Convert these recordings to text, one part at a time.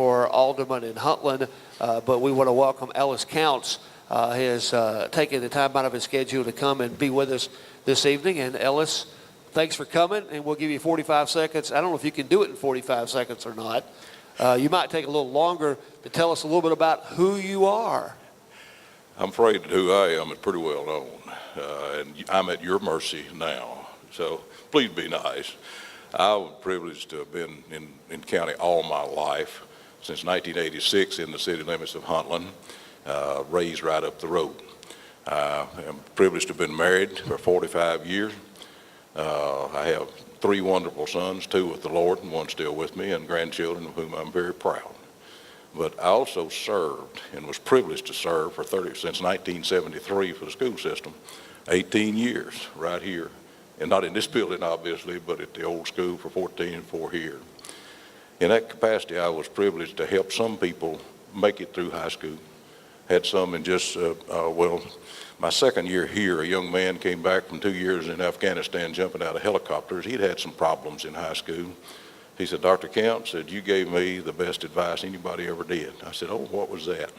for Alderman in Huntland, but we want to welcome Ellis Counts. He has taken the time out of his schedule to come and be with us this evening. And Ellis, thanks for coming, and we'll give you 45 seconds. I don't know if you can do it in 45 seconds or not. You might take a little longer to tell us a little bit about who you are. I'm afraid that who I am is pretty well known, and I'm at your mercy now, so please be nice. I was privileged to have been in county all my life, since 1986 in the city limits of Huntland, raised right up the road. I'm privileged to have been married for 45 years. I have 3 wonderful sons, 2 with the Lord and 1 still with me, and grandchildren of whom I'm very proud. But I also served and was privileged to serve for since 1973 for the school system, 18 years right here, and not in this building obviously, but at the old school for 14 and 4 here. In that capacity, I was privileged to help some people make it through high school. Had some in just, well, my second year here, a young man came back from 2 years in Afghanistan jumping out of helicopters. He'd had some problems in high school. He said, Dr. Counts, said, you gave me the best advice anybody ever did. I said, oh, what was that?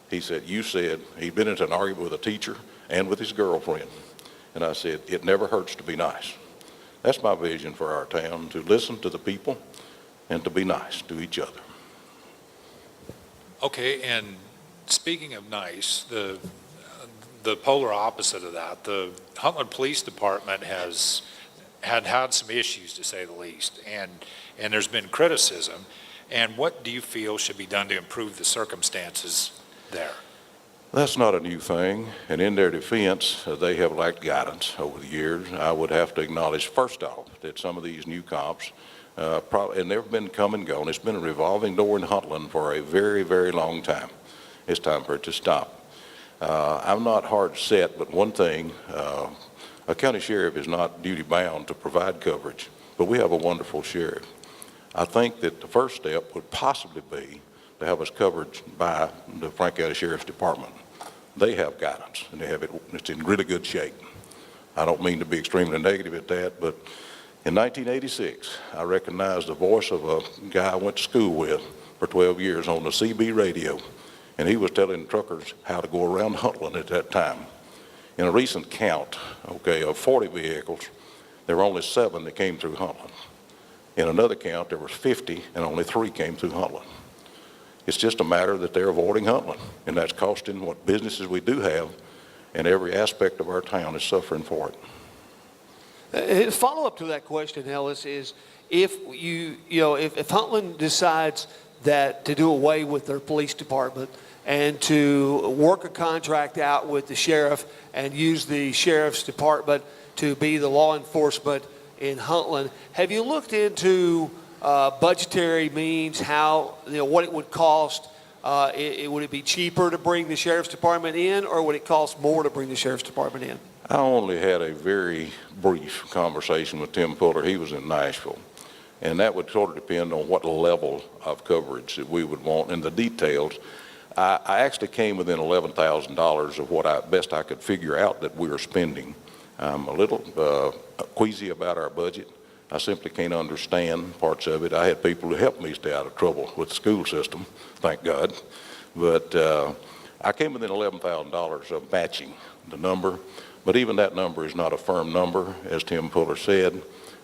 He said, you said, he'd been into an argument with a teacher and with his girlfriend. And I said, it never hurts to be nice. That's my vision for our town, to listen to the people and to be nice to each other. Okay, and speaking of nice, the polar opposite of that, the Huntland Police Department has had some issues, to say the least, and there's been criticism. And what do you feel should be done to improve the circumstances there? That's not a new thing, and in their defense, they have lacked guidance over the years. I would have to acknowledge, first off, that some of these new cops, and they've been come and gone. It's been a revolving door in Huntland for a very, very long time. It's time for it to stop. I'm not hard set, but one thing, a county sheriff is not duty-bound to provide coverage, but we have a wonderful sheriff. I think that the first step would possibly be to have us covered by the Frank County Sheriff's Department. They have guidance, and they have it's in really good shape. I don't mean to be extremely negative at that, but in 1986, I recognized the voice of a guy I went to school with for 12 years on the CB radio, and he was telling truckers how to go around Huntland at that time. In a recent count, okay, of 40 vehicles, there were only 7 that came through Huntland. In another count, there were 50, and only 3 came through Huntland. It's just a matter that they're avoiding Huntland, and that's costing what businesses we do have, and every aspect of our town is suffering for it. A follow-up to that question, Ellis, is if if Huntland decides that to do away with their police department and to work a contract out with the sheriff and use the sheriff's department to be the law enforcement in Huntland, have you looked into budgetary means, how, what it would cost? Would it be cheaper to bring the sheriff's department in, or would it cost more to bring the sheriff's department in? I only had a very brief conversation with Tim Fuller. He was in Nashville. And that would sort of depend on what level of coverage that we would want and the details. I actually came within $11,000 of what best I could figure out that we were spending. I'm a little queasy about our budget. I simply can't understand parts of it. I had people who helped me stay out of trouble with the school system, thank God. But I came within $11,000 of matching the number. But even that number is not a firm number, as Tim Fuller said.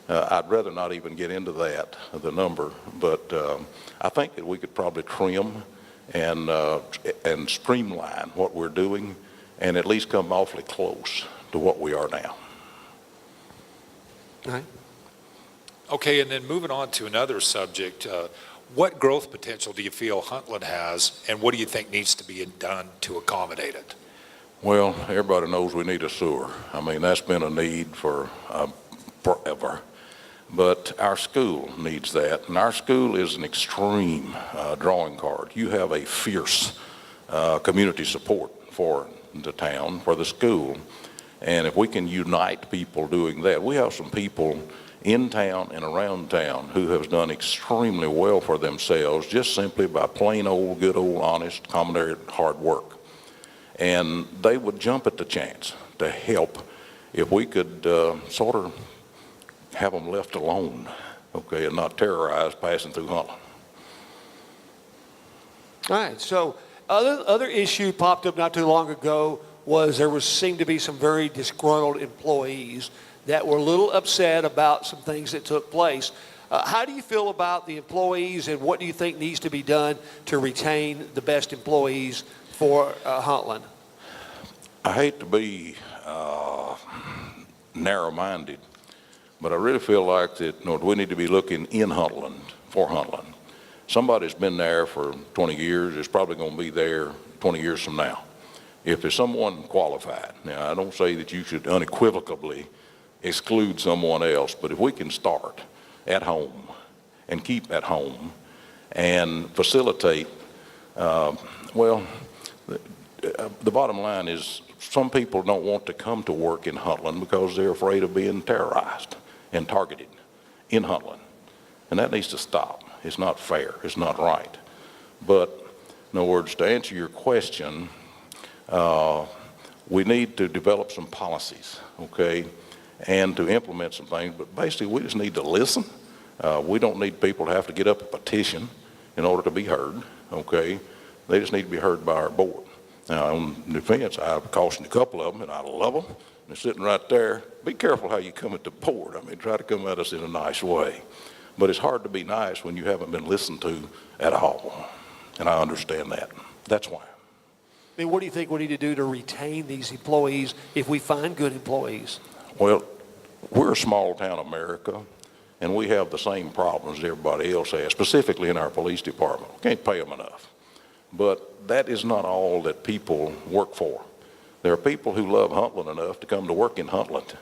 I'd rather not even get into that, the number. But I think that we could probably trim and streamline what we're doing and at least come awfully close to what we are now. All right. Okay, and then moving on to another subject, what growth potential do you feel Huntland has, and what do you think needs to be done to accommodate it? Well, everybody knows we need a sewer. I mean, that's been a need for forever. But our school needs that, and our school is an extreme drawing card. You have a fierce community support for the town, for the school, and if we can unite people doing that, we have some people in town and around town who have done extremely well for themselves just simply by plain old, good old, honest, common hard work. And they would jump at the chance to help if we could sort of have them left alone, okay, and not terrorized passing through Huntland. All right, so other issue popped up not too long ago was seemed to be some very disgruntled employees that were a little upset about some things that took place. How do you feel about the employees, and what do you think needs to be done to retain the best employees for Huntland? I hate to be narrow-minded, but I really feel like that we need to be looking in Huntland for Huntland. Somebody's been there for 20 years is probably going to be there 20 years from now. If there's someone qualified, now I don't say that you should unequivocally exclude someone else, but if we can start at home and keep at home and facilitate, the bottom line is some people don't want to come to work in Huntland because they're afraid of being terrorized and targeted in Huntland. And that needs to stop. It's not fair. It's not right. But in other words, to answer your question, we need to develop some policies, okay, and to implement some things. But basically, we just need to listen. We don't need people to have to get up a petition in order to be heard, okay? They just need to be heard by our board. Now, on defense, I've cautioned a couple of them, and I love them. They're sitting right there. Be careful how you come at the board. I mean, try to come at us in a nice way. But it's hard to be nice when you haven't been listened to at all. And I understand that. That's why. I mean, what do you think we need to do to retain these employees if we find good employees? Well, we're a small town America, and we have the same problems everybody else has, specifically in our police department. We can't pay them enough. But that is not all that people work for. There are people who love Huntland enough to come to work in Huntland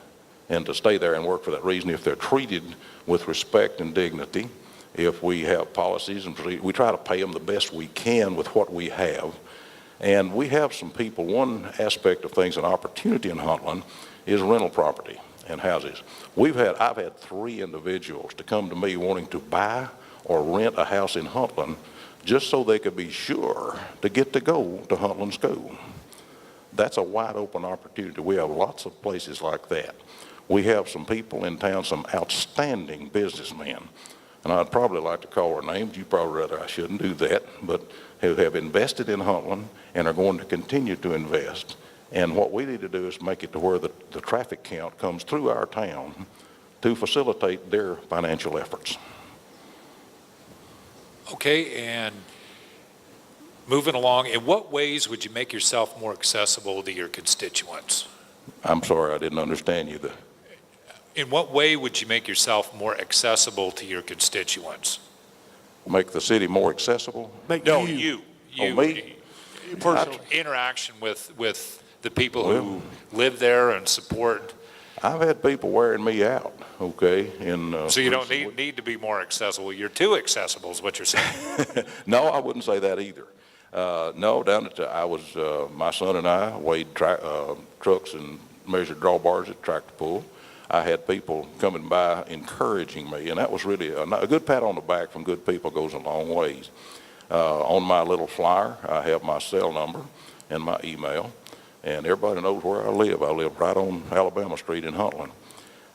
and to stay there and work for that reason if they're treated with respect and dignity, if we have policies and we try to pay them the best we can with what we have. And we have some people, one aspect of things, an opportunity in Huntland is rental property and houses. I've had 3 individuals to come to me wanting to buy or rent a house in Huntland just so they could be sure to get to go to Huntland School. That's a wide open opportunity. We have lots of places like that. We have some people in town, some outstanding businessmen, and I'd probably like to call their names. You probably rather I shouldn't do that, but who have invested in Huntland and are going to continue to invest. And what we need to do is make it to where the traffic count comes through our town to facilitate their financial efforts. Okay, and moving along, in what ways would you make yourself more accessible to your constituents? I'm sorry, I didn't understand you. In what way would you make yourself more accessible to your constituents? Make the city more accessible? You. Oh, me? You personally. Interaction with the people who live there and support. I've had people wearing me out, okay? So you don't need to be more accessible. You're too accessible is what you're saying. No, I wouldn't say that either. No, down at my son and I weighed trucks and measured drawbars at tractor pull. I had people coming by encouraging me, and that was really a good pat on the back from good people goes a long ways. On my little flyer, I have my cell number and my email, and everybody knows where I live. I live right on Alabama Street in Huntland.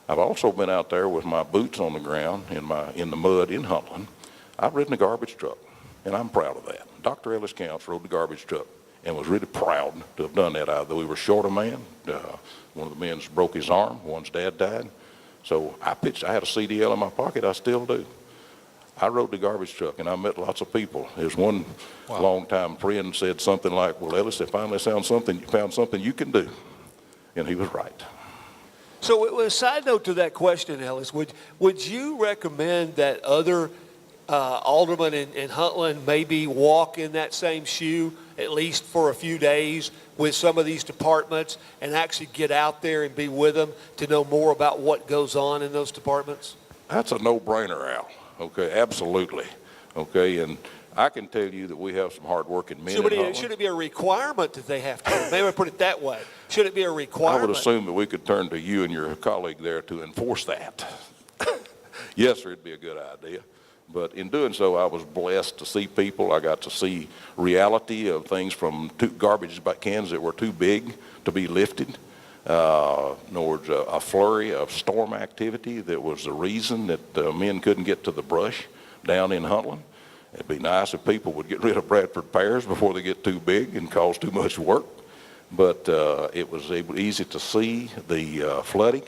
I've also been out there with my boots on the ground in the mud in Huntland. I've ridden a garbage truck, and I'm proud of that. Dr. Ellis Counts rode the garbage truck and was really proud to have done that. We were short a man. One of the men broke his arm. One's dad died. So I had a CDL in my pocket. I still do. I rode the garbage truck, and I met lots of people. There's one longtime friend said something like, well, Ellis, they finally found something you can do. And he was right. So a side note to that question, Ellis, would you recommend that other aldermen in Huntland maybe walk in that same shoe at least for a few days with some of these departments and actually get out there and be with them to know more about what goes on in those departments? That's a no-brainer, Al. Okay, absolutely. Okay, and I can tell you that we have some hard-working men in Huntland. Should it be a requirement that they have to? Maybe I put it that way. Should it be a requirement? I would assume that we could turn to you and your colleague there to enforce that. Yes, sir, it'd be a good idea. But in doing so, I was blessed to see people. I got to see reality of things from garbage cans that were too big to be lifted. In other words, a flurry of storm activity that was the reason that men couldn't get to the brush down in Huntland. It'd be nice if people would get rid of Bradford pears before they get too big and cause too much work. But it was easy to see the flooding.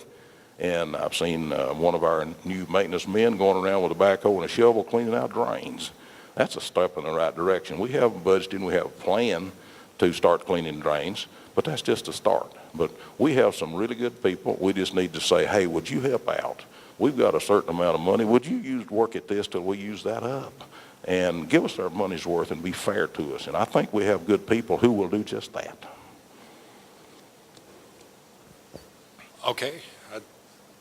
And I've seen one of our new maintenance men going around with a backhoe and a shovel cleaning out drains. That's a step in the right direction. We have budgeted, we have a plan to start cleaning drains, but that's just a start. But we have some really good people. We just need to say, hey, would you help out? We've got a certain amount of money. Would you work at this till we use that up? And give us our money's worth and be fair to us. And I think we have good people who will do just that. Okay, I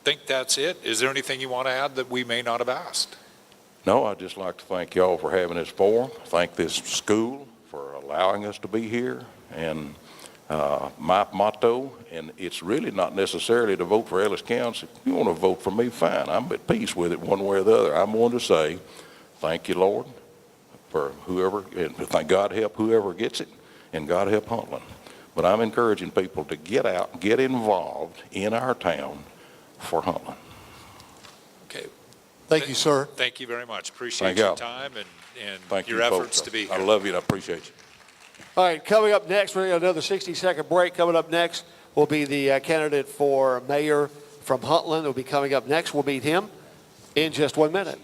think that's it. Is there anything you want to add that we may not have asked? No, I'd just like to thank y'all for having this forum. Thank this school for allowing us to be here. And my motto, and it's really not necessarily to vote for Ellis Counts. If you want to vote for me, fine. I'm at peace with it one way or the other. I'm going to say, thank you, Lord, for whoever, and thank God help whoever gets it, and God help Huntland. But I'm encouraging people to get out, get involved in our town for Huntland. Okay. Thank you, sir. Thank you very much. Appreciate Thank your y'all. time and Thank your you, efforts folks. to be here. I love you and I appreciate you. All right, coming up next, we're going to another 60-second break. Coming up next will be the candidate for mayor from Huntland. Will be coming up next. We'll meet him in just 1 minute.